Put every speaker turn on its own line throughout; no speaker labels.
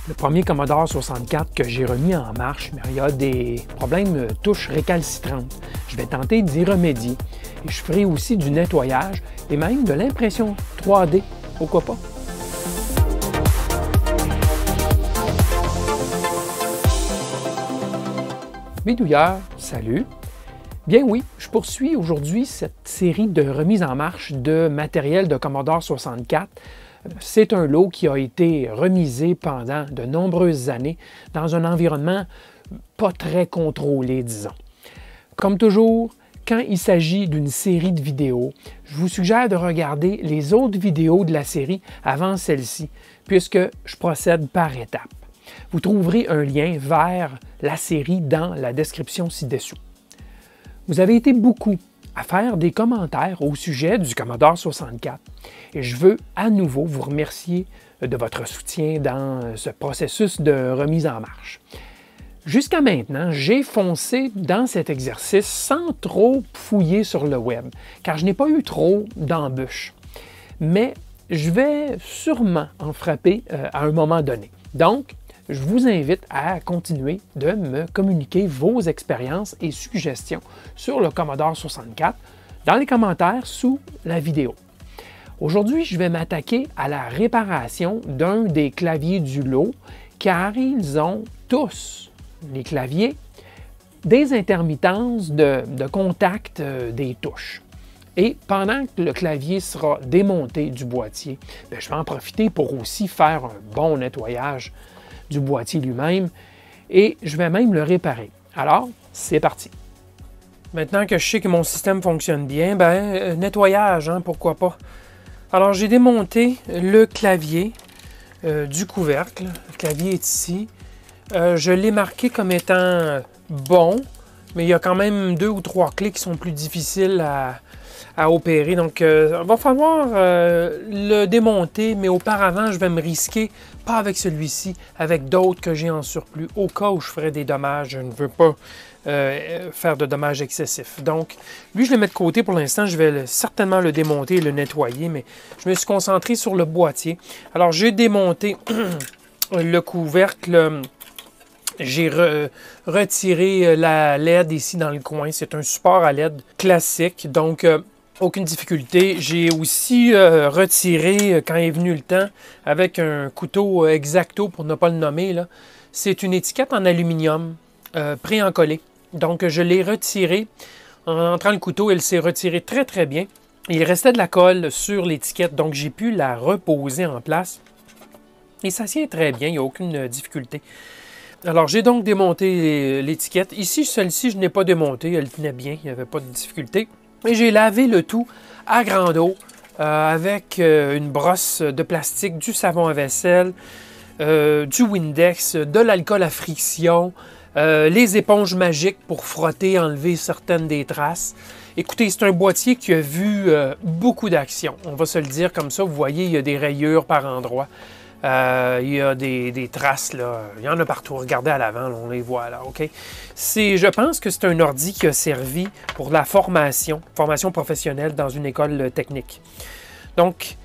Le premier Commodore 64 que j'ai remis en marche, il y a des problèmes de touches récalcitrantes. Je vais tenter d'y remédier. Et je ferai aussi du nettoyage et même de l'impression 3D. Pourquoi pas? Bidouilleur, salut! Bien oui, je poursuis aujourd'hui cette série de remises en marche de matériel de Commodore 64. C'est un lot qui a été remisé pendant de nombreuses années dans un environnement pas très contrôlé, disons. Comme toujours, quand il s'agit d'une série de vidéos, je vous suggère de regarder les autres vidéos de la série avant celle-ci, puisque je procède par étapes. Vous trouverez un lien vers la série dans la description ci-dessous. Vous avez été beaucoup à faire des commentaires au sujet du Commodore 64 et je veux à nouveau vous remercier de votre soutien dans ce processus de remise en marche. Jusqu'à maintenant, j'ai foncé dans cet exercice sans trop fouiller sur le web, car je n'ai pas eu trop d'embûches. Mais je vais sûrement en frapper à un moment donné. Donc, je vous invite à continuer de me communiquer vos expériences et suggestions sur le Commodore 64 dans les commentaires sous la vidéo. Aujourd'hui, je vais m'attaquer à la réparation d'un des claviers du lot, car ils ont tous, les claviers, des intermittences de contact des touches. Et pendant que le clavier sera démonté du boîtier, je vais en profiter pour aussi faire un bon nettoyage du boîtier lui-même et je vais même le réparer. Alors, c'est parti! Maintenant que je sais que mon système fonctionne bien, nettoyage, pourquoi pas. Alors, j'ai démonté le clavier du couvercle. Le clavier est ici. Je l'ai marqué comme étant bon, mais il y a quand même 2 ou 3 clés qui sont plus difficiles à opérer. Donc, il va falloir le démonter, mais auparavant, je vais me risquer, pas avec celui-ci, avec d'autres que j'ai en surplus, au cas où je ferais des dommages. Je ne veux pas faire de dommages excessifs. Donc, lui, je le mets de côté pour l'instant. Je vais certainement le démonter et le nettoyer, mais je me suis concentré sur le boîtier. Alors, j'ai démonté le couvercle. J'ai retiré la LED ici dans le coin. C'est un support à LED classique, donc aucune difficulté. J'ai aussi retiré, quand est venu le temps, avec un couteau X-Acto, pour ne pas le nommer, là. C'est une étiquette en aluminium pré-encollée. Donc, je l'ai retiré. En entrant le couteau, elle s'est retirée très, très bien. Il restait de la colle sur l'étiquette, donc j'ai pu la reposer en place. Et ça tient très bien, il n'y a aucune difficulté. Alors, j'ai donc démonté l'étiquette. Ici, celle-ci, je n'ai pas démonté. Elle tenait bien, il n'y avait pas de difficulté. Et j'ai lavé le tout à grande eau avec une brosse de plastique, du savon à vaisselle, du Windex, de l'alcool à friction, les éponges magiques pour frotter, enlever certaines des traces. Écoutez, c'est un boîtier qui a vu beaucoup d'action. On va se le dire comme ça. Vous voyez, il y a des rayures par endroits. Il y a des traces, là. Il y en a partout. Regardez à l'avant, on les voit là, OK? Je pense que c'est un ordi qui a servi pour la formation professionnelle dans une école technique. Donc,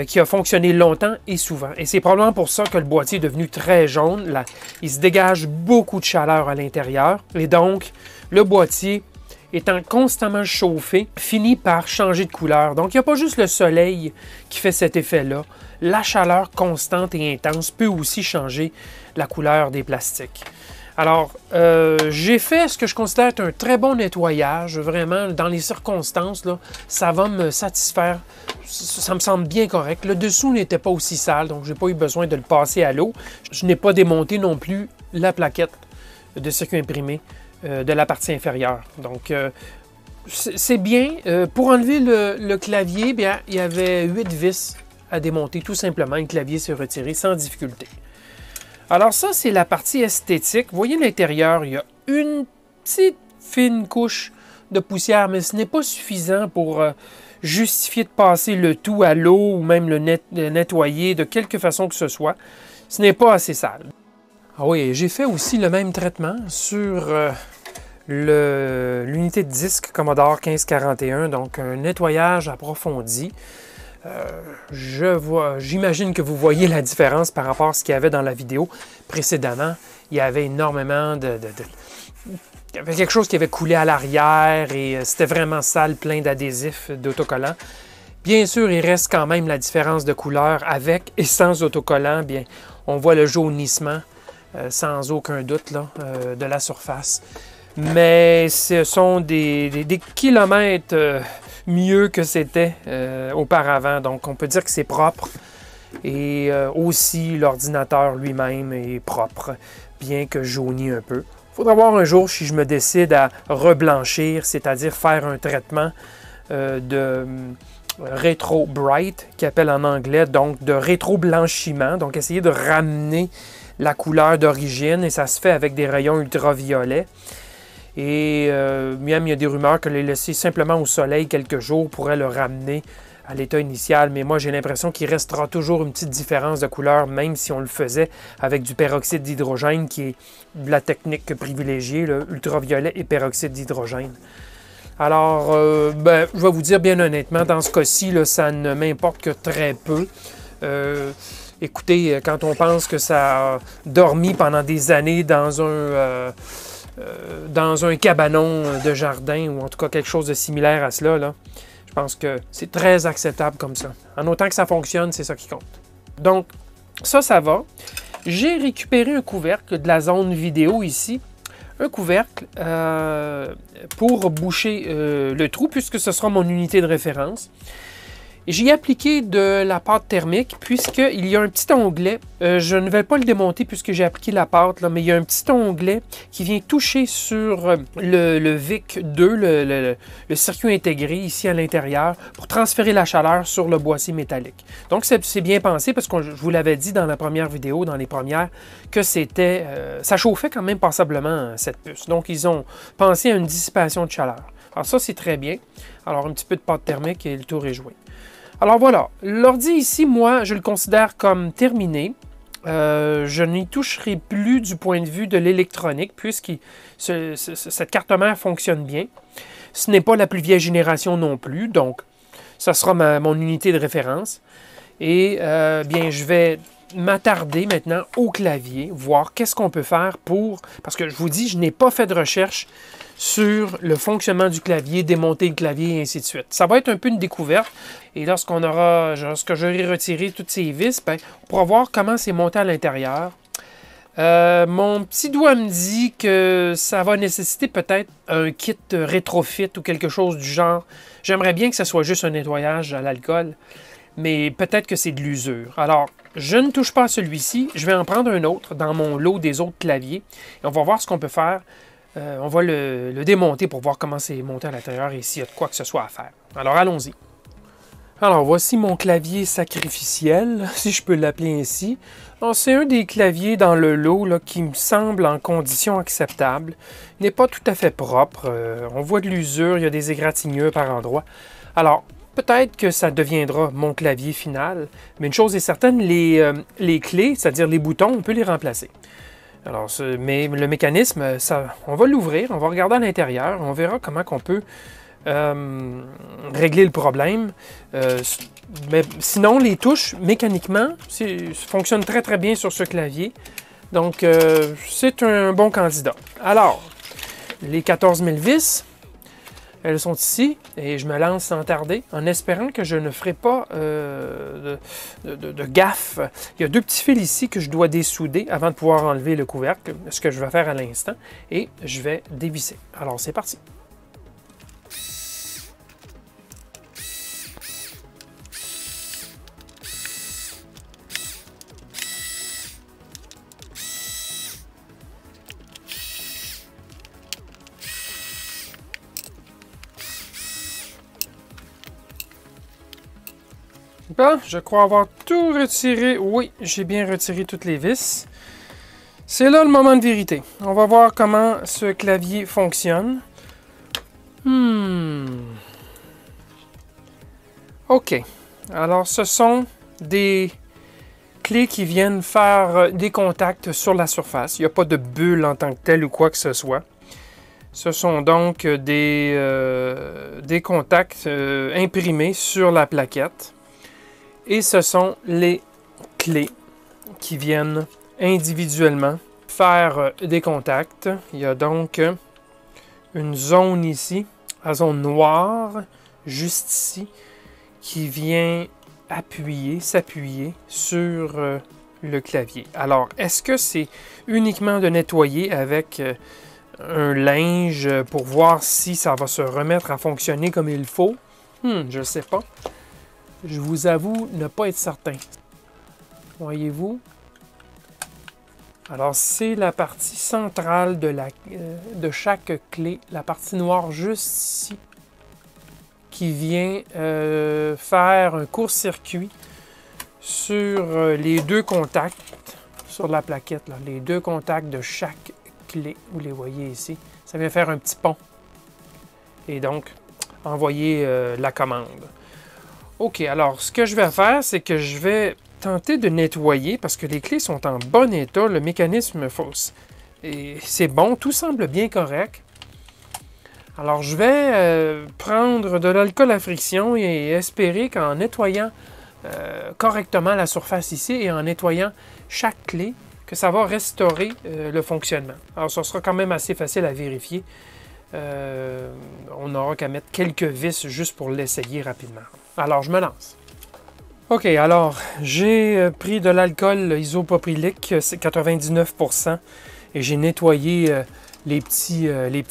qui a fonctionné longtemps et souvent. Et c'est probablement pour ça que le boîtier est devenu très jaune. Là, il se dégage beaucoup de chaleur à l'intérieur. Et donc, le boîtier, étant constamment chauffé, finit par changer de couleur. Donc, il n'y a pas juste le soleil qui fait cet effet-là. La chaleur constante et intense peut aussi changer la couleur des plastiques. Alors, j'ai fait ce que je considère être un très bon nettoyage. Vraiment, dans les circonstances, là, ça va me satisfaire. Ça me semble bien correct. Le dessous n'était pas aussi sale, donc je n'ai pas eu besoin de le passer à l'eau. Je n'ai pas démonté non plus la plaquette de circuit imprimé de la partie inférieure. Donc, c'est bien. Pour enlever le clavier, bien, il y avait 8 vis à démonter, tout simplement. Le clavier s'est retiré sans difficulté. Alors ça, c'est la partie esthétique. Vous voyez l'intérieur, il y a une petite fine couche de poussière, mais ce n'est pas suffisant pour justifier de passer le tout à l'eau ou même le nettoyer de quelque façon que ce soit. Ce n'est pas assez sale. Ah oui, j'ai fait aussi le même traitement sur l'unité de disque Commodore 1541, donc un nettoyage approfondi. J'imagine que vous voyez la différence par rapport à ce qu'il y avait dans la vidéo précédemment. Il y avait énormément il y avait quelque chose qui avait coulé à l'arrière et c'était vraiment sale, plein d'adhésifs, d'autocollants. Bien sûr, il reste quand même la différence de couleur avec et sans autocollant. Bien, on voit le jaunissement, sans aucun doute, là, de la surface. Mais ce sont des kilomètres mieux que c'était auparavant. Donc, on peut dire que c'est propre. Et aussi, l'ordinateur lui-même est propre, bien que jauni un peu. Il faudra voir un jour si je me décide à reblanchir, c'est-à-dire faire un traitement de rétro bright, qui appelle en anglais, donc de rétro-blanchiment. Donc, essayer de ramener la couleur d'origine, et ça se fait avec des rayons ultraviolets. Et même, il y a des rumeurs que les laisser simplement au soleil quelques jours pourrait le ramener à l'état initial, mais moi j'ai l'impression qu'il restera toujours une petite différence de couleur, même si on le faisait avec du peroxyde d'hydrogène, qui est la technique privilégiée, là, ultraviolet et peroxyde d'hydrogène. Alors, je vais vous dire bien honnêtement, dans ce cas-ci, ça ne m'importe que très peu. Écoutez, quand on pense que ça a dormi pendant des années dans un cabanon de jardin, ou en tout cas quelque chose de similaire à cela, là, je pense que c'est très acceptable comme ça. En autant que ça fonctionne, c'est ça qui compte. Donc, ça va. J'ai récupéré un couvercle de la zone vidéo ici. Un couvercle pour boucher le trou, puisque ce sera mon unité de référence. J'y ai appliqué de la pâte thermique, puisqu'il y a un petit onglet. Je ne vais pas le démonter puisque j'ai appliqué la pâte, là, mais il y a un petit onglet qui vient toucher sur le VIC 2, le circuit intégré ici à l'intérieur, pour transférer la chaleur sur le boîtier métallique. Donc, c'est bien pensé, parce que je vous l'avais dit dans la première vidéo, dans les premières, que c'était, ça chauffait quand même passablement cette puce. Donc, ils ont pensé à une dissipation de chaleur. Alors ça, c'est très bien. Alors, un petit peu de pâte thermique et le tour est joué. Alors voilà, l'ordi ici, moi, je le considère comme terminé. Je n'y toucherai plus du point de vue de l'électronique, puisque cette carte mère fonctionne bien. Ce n'est pas la plus vieille génération non plus, donc ça sera mon unité de référence. Et bien, je vais m'attarder maintenant au clavier, voir qu'est-ce qu'on peut faire pour... Parce que je vous dis, je n'ai pas fait de recherche sur le fonctionnement du clavier, démonter le clavier et ainsi de suite. Ça va être un peu une découverte. Et lorsque j'aurai retiré toutes ces vis, ben, on pourra voir comment c'est monté à l'intérieur. Mon petit doigt me dit que ça va nécessiter peut-être un kit rétrofit ou quelque chose du genre. J'aimerais bien que ce soit juste un nettoyage à l'alcool, mais peut-être que c'est de l'usure. Alors, je ne touche pas à celui-ci. Je vais en prendre un autre dans mon lot des autres claviers. Et on va voir ce qu'on peut faire. On va le démonter pour voir comment c'est monté à l'intérieur et s'il y a de quoi que ce soit à faire. Alors, allons-y. Alors, voici mon clavier sacrificiel, si je peux l'appeler ainsi. C'est un des claviers dans le lot là, qui me semble en condition acceptable. Il n'est pas tout à fait propre. On voit de l'usure, il y a des égratignures par endroits. Alors, peut-être que ça deviendra mon clavier final, mais une chose est certaine, les clés, c'est-à-dire les boutons, on peut les remplacer. Alors, mais le mécanisme, on va l'ouvrir, on va regarder à l'intérieur, on verra comment on peut régler le problème. Mais sinon, les touches, mécaniquement, fonctionnent très très bien sur ce clavier. Donc, c'est un bon candidat. Alors, les 14 000 vis, elles sont ici et je me lance sans tarder en espérant que je ne ferai pas de gaffe. Il y a deux petits fils ici que je dois dessouder avant de pouvoir enlever le couvercle, ce que je vais faire à l'instant, et je vais dévisser. Alors, c'est parti. Bon, je crois avoir tout retiré. Oui, j'ai bien retiré toutes les vis. C'est là le moment de vérité. On va voir comment ce clavier fonctionne. OK. Alors, ce sont des clés qui viennent faire des contacts sur la surface. Il n'y a pas de bulle en tant que telle ou quoi que ce soit. Ce sont donc des contacts imprimés sur la plaquette.
Et ce sont les clés qui viennent individuellement faire des contacts. Il y a donc une zone ici, la zone noire, juste ici, qui vient s'appuyer sur le clavier. Alors, est-ce que c'est uniquement de nettoyer avec un linge pour voir si ça va se remettre à fonctionner comme il faut? Je ne sais pas. Je vous avoue ne pas être certain. Voyez-vous? Alors, c'est la partie centrale de chaque clé, la partie noire juste ici, qui vient faire un court-circuit sur les deux contacts, sur la plaquette, là, les deux contacts de chaque clé. Vous les voyez ici. Ça vient faire un petit pont. Et donc, envoyer la commande. OK, alors, ce que je vais faire, c'est que je vais tenter de nettoyer parce que les clés sont en bon état. Le mécanisme fausse. Et c'est bon, tout semble bien correct. Alors, je vais prendre de l'alcool à friction et espérer qu'en nettoyant correctement la surface ici et en nettoyant chaque clé, que ça va restaurer le fonctionnement. Alors, ça sera quand même assez facile à vérifier. On n'aura qu'à mettre quelques vis juste pour l'essayer rapidement. Alors, je me lance. OK, alors, j'ai pris de l'alcool isopropylique, c'est 99%, et j'ai nettoyé les petits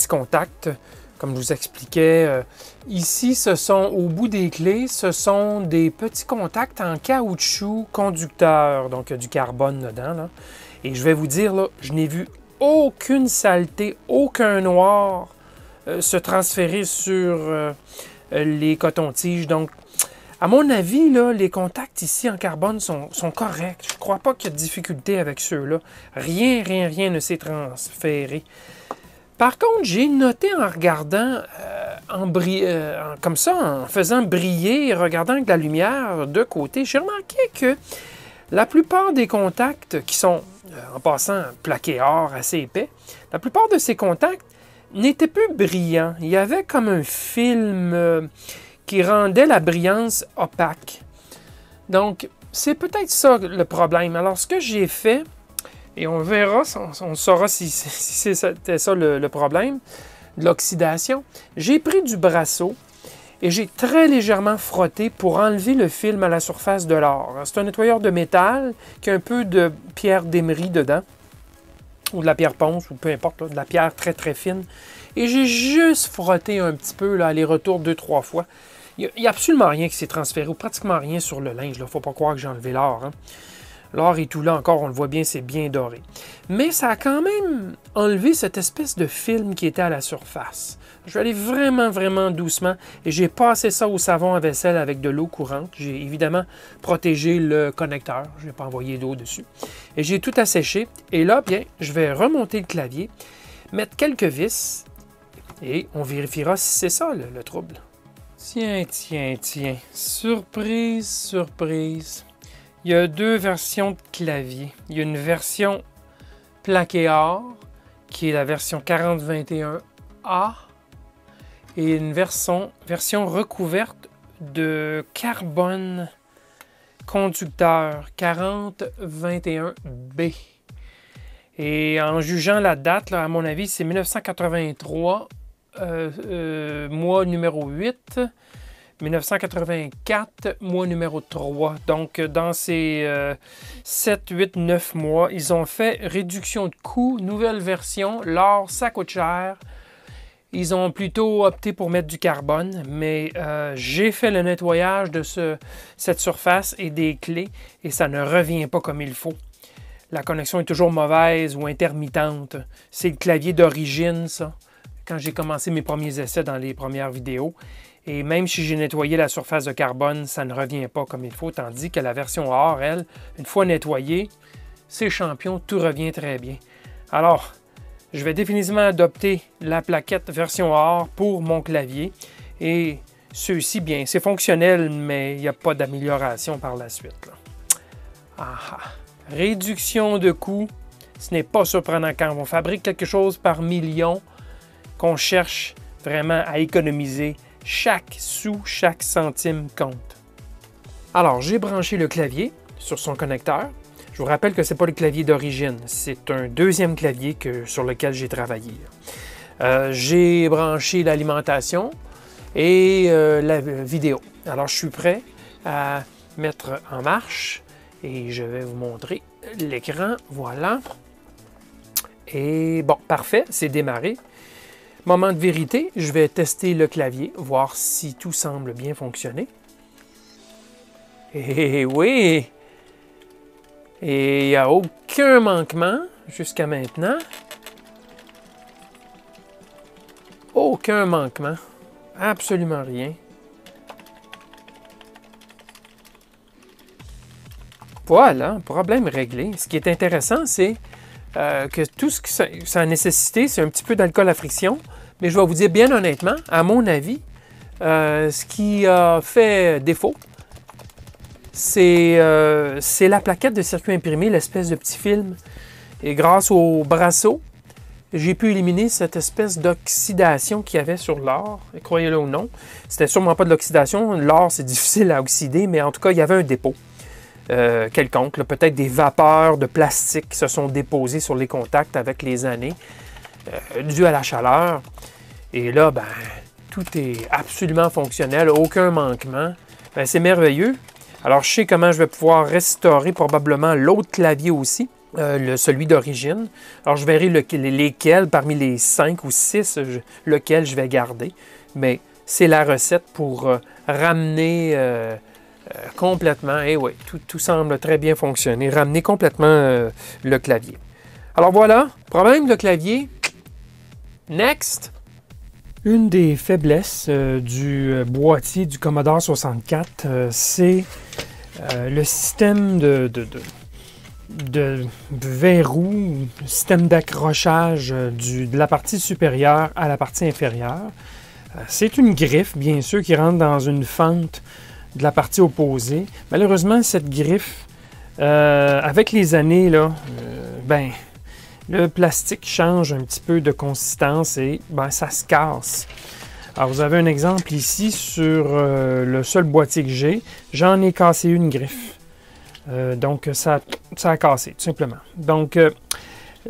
contacts. Comme je vous expliquais, ici, au bout des clés, ce sont des petits contacts en caoutchouc conducteur, donc du carbone dedans. Là. Et je vais vous dire, là, je n'ai vu aucune saleté, aucun noir se transférer sur les cotons-tiges. Donc, à mon avis, là, les contacts ici en carbone sont corrects. Je ne crois pas qu'il y a de difficulté avec ceux-là. Rien ne s'est transféré. Par contre, j'ai noté en regardant, comme ça, en faisant briller et regardant avec la lumière de côté, j'ai remarqué que la plupart des contacts qui sont, en passant, plaqués or assez épais, la plupart de ces contacts n'étaient plus brillants. Il y avait comme un film qui rendait la brillance opaque. Donc, c'est peut-être ça le problème. Alors, ce que j'ai fait, et on verra, on saura si c'était ça le problème, de l'oxydation. J'ai pris du Brasso et j'ai très légèrement frotté pour enlever le film à la surface de l'or. C'est un nettoyeur de métal qui a un peu de pierre d'émery dedans, ou de la pierre ponce, ou peu importe, là, de la pierre très très fine. Et j'ai juste frotté un petit peu, là, aller-retour 2-3 fois. Il n'y a absolument rien qui s'est transféré, ou pratiquement rien sur le linge. Il ne faut pas croire que j'ai enlevé l'or. Hein. L'or et tout là, encore, on le voit bien, c'est bien doré. Mais ça a quand même enlevé cette espèce de film qui était à la surface. Je vais aller vraiment, vraiment doucement et j'ai passé ça au savon à vaisselle avec de l'eau courante. J'ai évidemment protégé le connecteur. Je n'ai pas envoyé d'eau dessus. Et j'ai tout asséché. Et là, bien, je vais remonter le clavier, mettre quelques vis et on vérifiera si c'est ça le trouble. Tiens. Surprise, surprise. Il y a deux versions de clavier. Il y a une version plaqué or, qui est la version 4021A, et une version recouverte de carbone conducteur 4021B. Et en jugeant la date, là, à mon avis, c'est 1983, mois numéro 8. 1984, mois numéro 3. Donc, dans ces 7, 8, 9 mois, ils ont fait réduction de coûts, nouvelle version. L'or, ça coûte cher. Ils ont plutôt opté pour mettre du carbone, mais j'ai fait le nettoyage de cette surface et des clés et ça ne revient pas comme il faut. La connexion est toujours mauvaise ou intermittente. C'est le clavier d'origine, ça, quand j'ai commencé mes premiers essais dans les premières vidéos. Et même si j'ai nettoyé la surface de carbone, ça ne revient pas comme il faut, tandis que la version or, elle, une fois nettoyée, c'est champion, tout revient très bien. Alors, je vais définitivement adopter la plaquette version or pour mon clavier. Et ceux-ci, bien, c'est fonctionnel, mais il n'y a pas d'amélioration par la suite. Là. Réduction de coûts, ce n'est pas surprenant quand on fabrique quelque chose par million, qu'on cherche vraiment à économiser. Chaque sou, chaque centime compte. Alors, j'ai branché le clavier sur son connecteur. Je vous rappelle que ce n'est pas le clavier d'origine, c'est un deuxième clavier sur lequel j'ai travaillé. J'ai branché l'alimentation et la vidéo. Alors, je suis prêt à mettre en marche et je vais vous montrer l'écran. Voilà. Et bon, parfait, c'est démarré. Moment de vérité, je vais tester le clavier, voir si tout semble bien fonctionner. Et oui! Et il n'y a aucun manquement jusqu'à maintenant. Aucun manquement. Absolument rien. Voilà, problème réglé. Ce qui est intéressant, c'est que tout ce que ça a nécessité, c'est un petit peu d'alcool à friction. Mais je vais vous dire bien honnêtement, à mon avis, ce qui a fait défaut, c'est la plaquette de circuit imprimé, l'espèce de petit film. Et grâce au braceau, j'ai pu éliminer cette espèce d'oxydation qu'il y avait sur l'or. Croyez-le ou non, c'était sûrement pas de l'oxydation. L'or, c'est difficile à oxyder, mais en tout cas, il y avait un dépôt quelconque. Peut-être des vapeurs de plastique qui se sont déposées sur les contacts avec les années, dû à la chaleur. Et là, ben, tout est absolument fonctionnel, aucun manquement. Ben, c'est merveilleux. Alors, je sais comment je vais pouvoir restaurer probablement l'autre clavier aussi, celui d'origine. Alors, je verrai lesquels, parmi les 5 ou 6, lequel je vais garder. Mais c'est la recette pour ramener complètement, et oui, tout semble très bien fonctionner, ramener complètement le clavier. Alors voilà, problème de clavier. Next! Une des faiblesses du boîtier du Commodore 64, c'est le système de verrou, le système d'accrochage de la partie supérieure à la partie inférieure. C'est une griffe, bien sûr, qui rentre dans une fente de la partie opposée. Malheureusement, cette griffe, avec les années, là, le plastique change un petit peu de consistance et ça se casse. Alors, vous avez un exemple ici sur le seul boîtier que j'ai. J'en ai cassé une griffe. Donc, ça a cassé, tout simplement. Donc,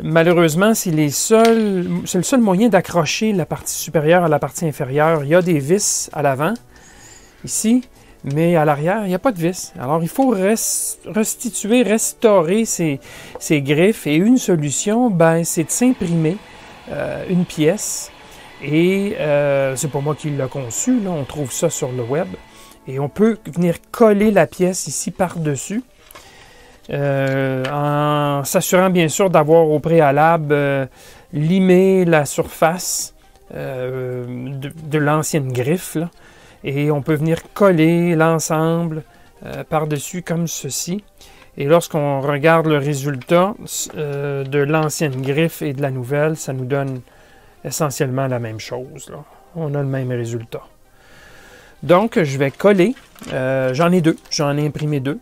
malheureusement, c'est le seul moyen d'accrocher la partie supérieure à la partie inférieure. Il y a des vis à l'avant, ici, mais à l'arrière, il n'y a pas de vis. Alors, il faut restaurer ces griffes. Et une solution, c'est de s'imprimer une pièce. Et c'est pas moi qui l'ai conçu, là, on trouve ça sur le web. Et on peut venir coller la pièce ici par-dessus, en s'assurant bien sûr d'avoir au préalable limé la surface de l'ancienne griffe, là. Et on peut venir coller l'ensemble par-dessus comme ceci. Et lorsqu'on regarde le résultat de l'ancienne griffe et de la nouvelle, ça nous donne essentiellement la même chose, là. On a le même résultat. Donc, je vais coller. J'en ai deux. J'en ai imprimé deux.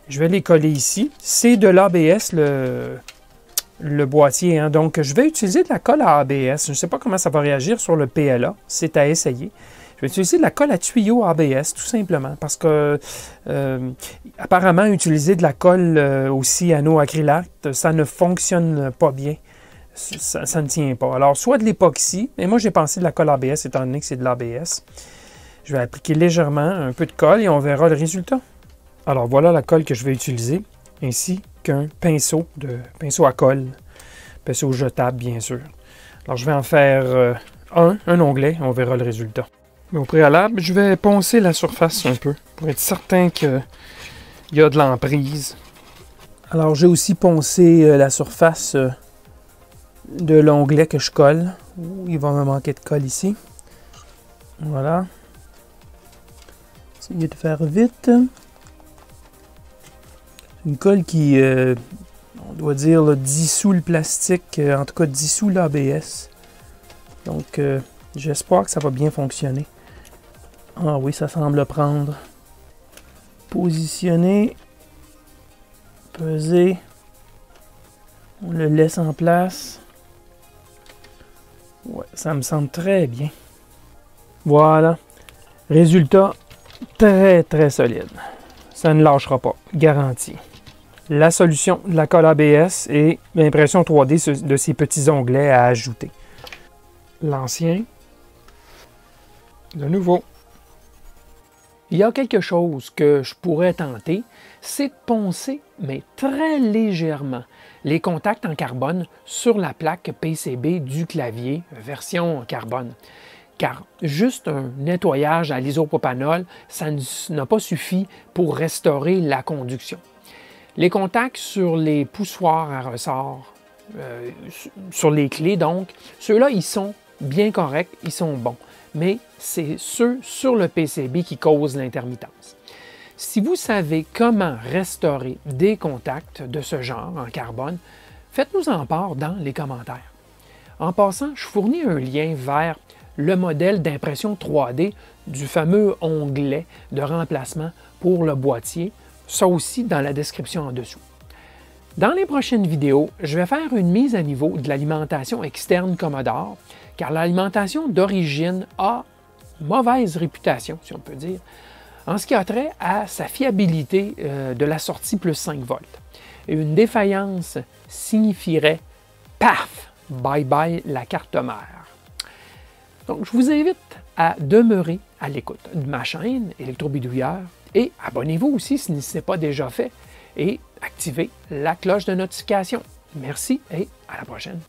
Je vais les coller ici. C'est de l'ABS, le boîtier, hein. Donc, je vais utiliser de la colle à ABS. Je ne sais pas comment ça va réagir sur le PLA. C'est à essayer. Je vais utiliser de la colle à tuyau ABS, tout simplement, parce que apparemment, utiliser de la colle au cyanoacrylate, ça ne fonctionne pas bien. Ça ne tient pas. Alors, soit de l'époxy, mais moi, j'ai pensé de la colle ABS, étant donné que c'est de l'ABS. Je vais appliquer légèrement un peu de colle et on verra le résultat. Alors, voilà la colle que je vais utiliser, ainsi qu'un pinceau à colle, pinceau jetable, bien sûr. Alors, je vais en faire un onglet, on verra le résultat. Mais au préalable, je vais poncer la surface un peu pour être certain qu'il y a de l'emprise. Alors, j'ai aussi poncé la surface de l'onglet que je colle. Il va me manquer de colle ici. Voilà. Essayez de faire vite. Une colle qui, on doit dire, là, dissout le plastique, en tout cas dissout l'ABS. Donc, j'espère que ça va bien fonctionner. Ah oui, ça semble prendre. Positionner. Peser. On le laisse en place. Ouais, ça me semble très bien. Voilà. Résultat très, très solide. ça ne lâchera pas, garanti. La solution de la colle ABS et l'impression 3D de ces petits onglets à ajouter. L'ancien, le nouveau.
Il y a quelque chose que je pourrais tenter, c'est de poncer, mais très légèrement, les contacts en carbone sur la plaque PCB du clavier version carbone. Car juste un nettoyage à l'isopropanol, ça n'a pas suffi pour restaurer la conduction. Les contacts sur les poussoirs à ressort, sur les clés donc, ceux-là, ils sont bien corrects, ils sont bons. Mais c'est ceux sur le PCB qui causent l'intermittence. Si vous savez comment restaurer des contacts de ce genre en carbone, faites-nous en part dans les commentaires. En passant, je fournis un lien vers le modèle d'impression 3D du fameux onglet de remplacement pour le boîtier, ça aussi dans la description en dessous. Dans les prochaines vidéos, je vais faire une mise à niveau de l'alimentation externe Commodore, car l'alimentation d'origine a mauvaise réputation, si on peut dire, en ce qui a trait à sa fiabilité de la sortie plus 5 volts. Et une défaillance signifierait « paf! Bye bye la carte mère ». Donc, je vous invite à demeurer à l'écoute de ma chaîne Électrobidouilleur et abonnez-vous aussi si ce n'est pas déjà fait et activez la cloche de notification. Merci et à la prochaine.